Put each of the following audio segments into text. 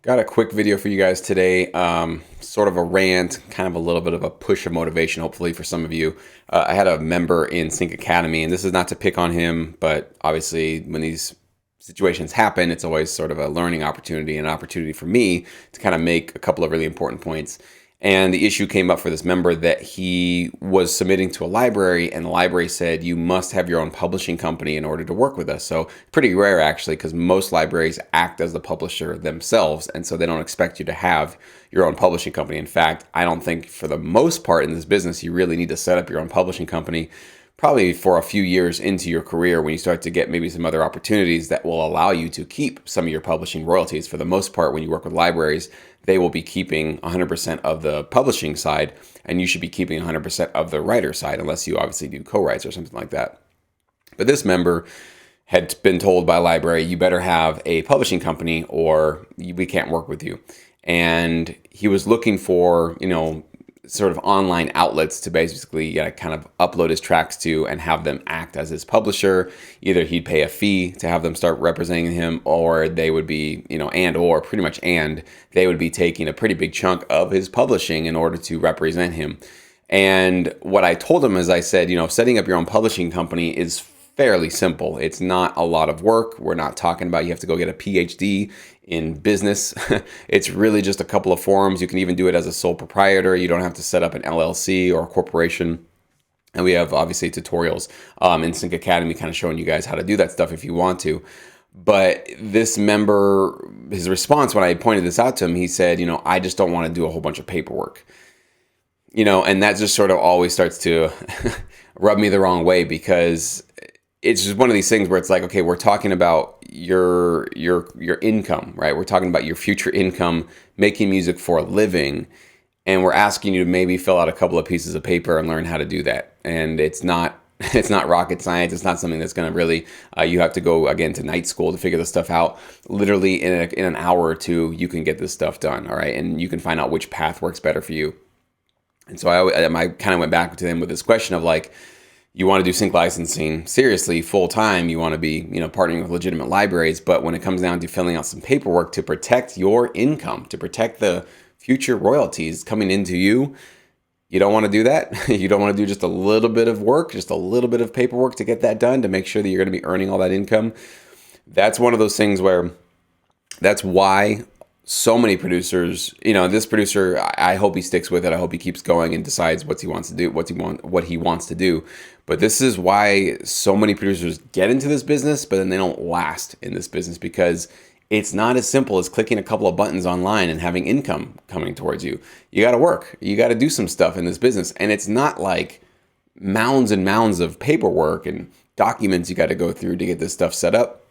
Got a quick video for you guys today. Sort of a rant, kind of a little bit of a push of motivation, hopefully for some of you. I had a member in Sync Academy, and this is not to pick on him, but obviously when these situations happen, it's always sort of a learning opportunity, an opportunity for me to kind of make a couple of really important points. And the issue came up for this member that he was submitting to a library, and the library said, you must have your own publishing company in order to work with us. So pretty rare, actually, because most libraries act as the publisher themselves, and so they don't expect you to have your own publishing company. In fact, I don't think for the most part in this business, you really need to set up your own publishing company probably for a few years into your career when you start to get maybe some other opportunities that will allow you to keep some of your publishing royalties. For the most part, when you work with libraries, they will be keeping 100% of the publishing side, and you should be keeping 100% of the writer side, unless you obviously do co-writes or something like that. But this member had been told by a library, you better have a publishing company or we can't work with you. And he was looking for, sort of online outlets to basically kind of upload his tracks to and have them act as his publisher. Either he'd pay a fee to have them start representing him, or they would be, and they would be taking a pretty big chunk of his publishing in order to represent him. And what I told him is I said, setting up your own publishing company is fairly simple. It's not a lot of work. We're not talking about you have to go get a PhD in business. It's really just a couple of forms. You can even do it as a sole proprietor. You don't have to set up an LLC or a corporation. And we have obviously tutorials in Sync Academy kind of showing you guys how to do that stuff if you want to. But this member, his response when I pointed this out to him, he said, I just don't want to do a whole bunch of paperwork. And that just sort of always starts to rub me the wrong way, because it's just one of these things where it's like, okay, we're talking about your income, right? We're talking about your future income, making music for a living, and we're asking you to maybe fill out a couple of pieces of paper and learn how to do that. And it's not rocket science. It's not something that's going to really, you have to go again to night school to figure this stuff out. Literally in an hour or two, you can get this stuff done, all right? And you can find out which path works better for you. And so I kind of went back to him with this question of like, you want to do sync licensing seriously full time. You want to be, partnering with legitimate libraries. But when it comes down to filling out some paperwork to protect your income, to protect the future royalties coming into you, you don't want to do that. You don't want to do just a little bit of work, just a little bit of paperwork to get that done, to make sure that you're going to be earning all that income. That's one of those things where that's why so many producers, this producer, I hope he sticks with it. I hope he keeps going and decides what he wants to do. But this is why so many producers get into this business, but then they don't last in this business, because it's not as simple as clicking a couple of buttons online and having income coming towards you. You got to work. You got to do some stuff in this business. And it's not like mounds and mounds of paperwork and documents you got to go through to get this stuff set up.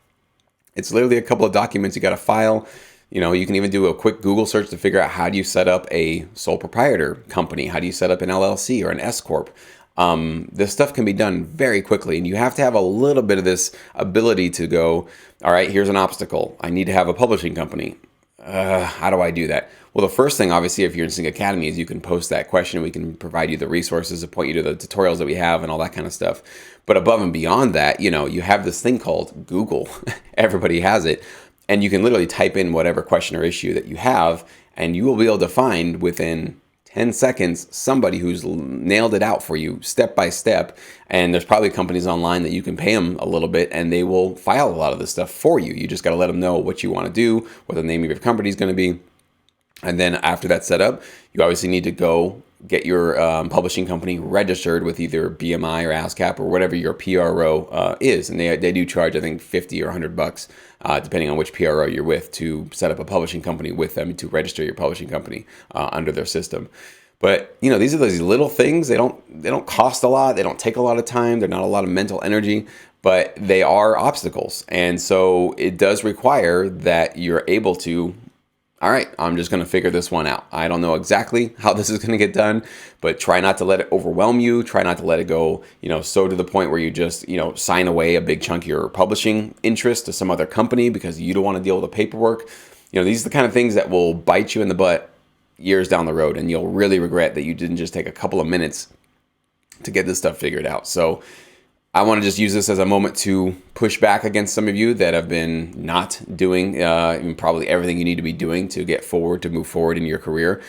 It's literally a couple of documents you got to file. You can even do a quick Google search to figure out how do you set up a sole proprietor company? How do you set up an LLC or an S Corp? This stuff can be done very quickly, and you have to have a little bit of this ability to go, all right, here's an obstacle. I need to have a publishing company. How do I do that? Well, the first thing, obviously, if you're in Sync Academy, is you can post that question. We can provide you the resources to point you to the tutorials that we have and all that kind of stuff. But above and beyond that, you have this thing called Google. Everybody has it. And you can literally type in whatever question or issue that you have, and you will be able to find within 10 seconds somebody who's nailed it out for you step by step. And there's probably companies online that you can pay them a little bit and they will file a lot of this stuff for you. You just got to let them know what you want to do, what the name of your company is going to be. And then after that's set up, you obviously need to go get your publishing company registered with either BMI or ASCAP or whatever your PRO is. And they do charge, I think, $50 or $100, depending on which PRO you're with, to set up a publishing company with them, to register your publishing company under their system. But these are these little things. They don't cost a lot. They don't take a lot of time. They're not a lot of mental energy, but they are obstacles. And so it does require that you're able to, all right, I'm just going to figure this one out. I don't know exactly how this is going to get done, but try not to let it overwhelm you. Try not to let it go, so to the point where you just, sign away a big chunk of your publishing interest to some other company because you don't want to deal with the paperwork. These are the kind of things that will bite you in the butt years down the road, and you'll really regret that you didn't just take a couple of minutes to get this stuff figured out. So I want to just use this as a moment to push back against some of you that have been not doing probably everything you need to be doing to get forward, to move forward in your career.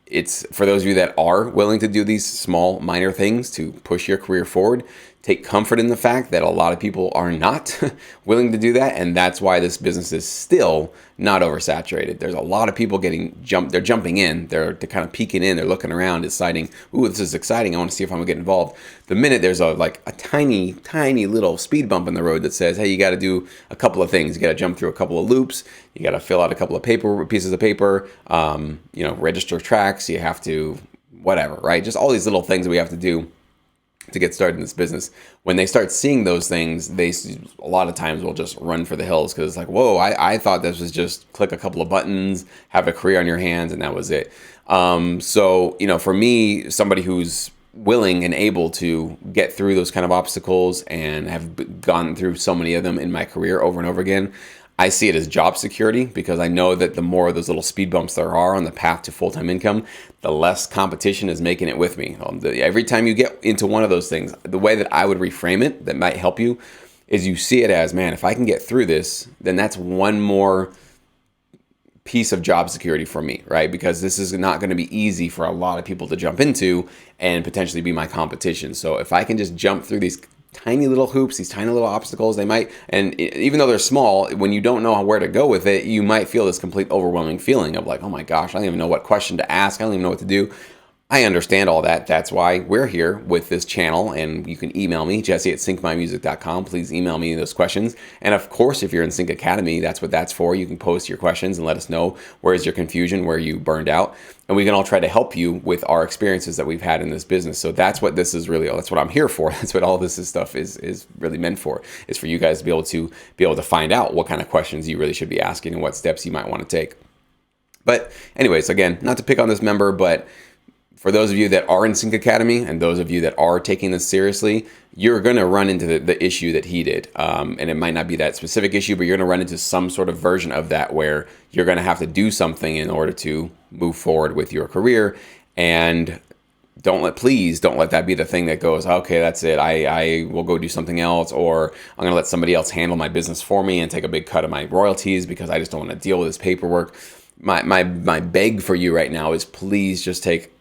It's for those of you that are willing to do these small, minor things to push your career forward. Take comfort in the fact that a lot of people are not willing to do that, and that's why this business is still not oversaturated. There's a lot of people they're jumping in, they're kind of peeking in, they're looking around, deciding, ooh, this is exciting, I want to see if I'm gonna get involved. The minute there's a tiny, tiny little speed bump in the road that says, hey, you gotta do a couple of things. You gotta jump through a couple of loops, you gotta fill out a couple of pieces of paper, register tracks, you have to, whatever, right? Just all these little things that we have to do to get started in this business. When they start seeing those things, they a lot of times will just run for the hills because it's like, whoa, I thought this was just click a couple of buttons, have a career on your hands, and that was it. For me, somebody who's willing and able to get through those kind of obstacles and have gone through so many of them in my career over and over again, I see it as job security because I know that the more of those little speed bumps there are on the path to full-time income, the less competition is making it with me. Every time you get into one of those things, the way that I would reframe it that might help you is you see it as, man, if I can get through this, then that's one more piece of job security for me, right? Because this is not going to be easy for a lot of people to jump into and potentially be my competition. So if I can just jump through these tiny little hoops, these tiny little obstacles, and even though they're small, when you don't know where to go with it, you might feel this complete overwhelming feeling of like, oh my gosh, I don't even know what question to ask. I don't even know what to do. I understand all that. That's why we're here with this channel, and you can email me, jesse@syncmymusic.com. Please email me those questions. And of course, if you're in Sync Academy, that's what that's for. You can post your questions and let us know where's your confusion, where you burned out, and we can all try to help you with our experiences that we've had in this business. So that's what this is really, that's what I'm here for. That's what all this stuff is really meant for, is for you guys to be able to find out what kind of questions you really should be asking and what steps you might want to take. But anyways, again, not to pick on this member, but for those of you that are in Sync Academy and those of you that are taking this seriously, you're going to run into the issue that he did. And it might not be that specific issue, but you're going to run into some sort of version of that where you're going to have to do something in order to move forward with your career. And please don't let that be the thing that goes, okay, that's it. I will go do something else, or I'm going to let somebody else handle my business for me and take a big cut of my royalties because I just don't want to deal with this paperwork. My beg for you right now is please just take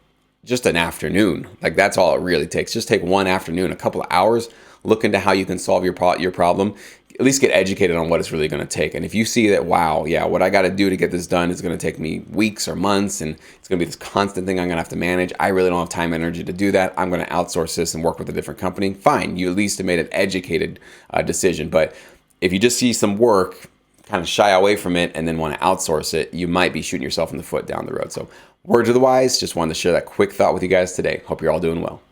just an afternoon. Like that's all it really takes. Just take one afternoon, a couple of hours, look into how you can solve your problem, at least get educated on what it's really going to take. And if you see that, wow, yeah, what I got to do to get this done is going to take me weeks or months, and it's going to be this constant thing I'm going to have to manage. I really don't have time and energy to do that. I'm going to outsource this and work with a different company. Fine. You at least have made an educated decision. But if you just see some work, kind of shy away from it and then want to outsource it, you might be shooting yourself in the foot down the road. So word to the wise, just wanted to share that quick thought with you guys today. Hope you're all doing well.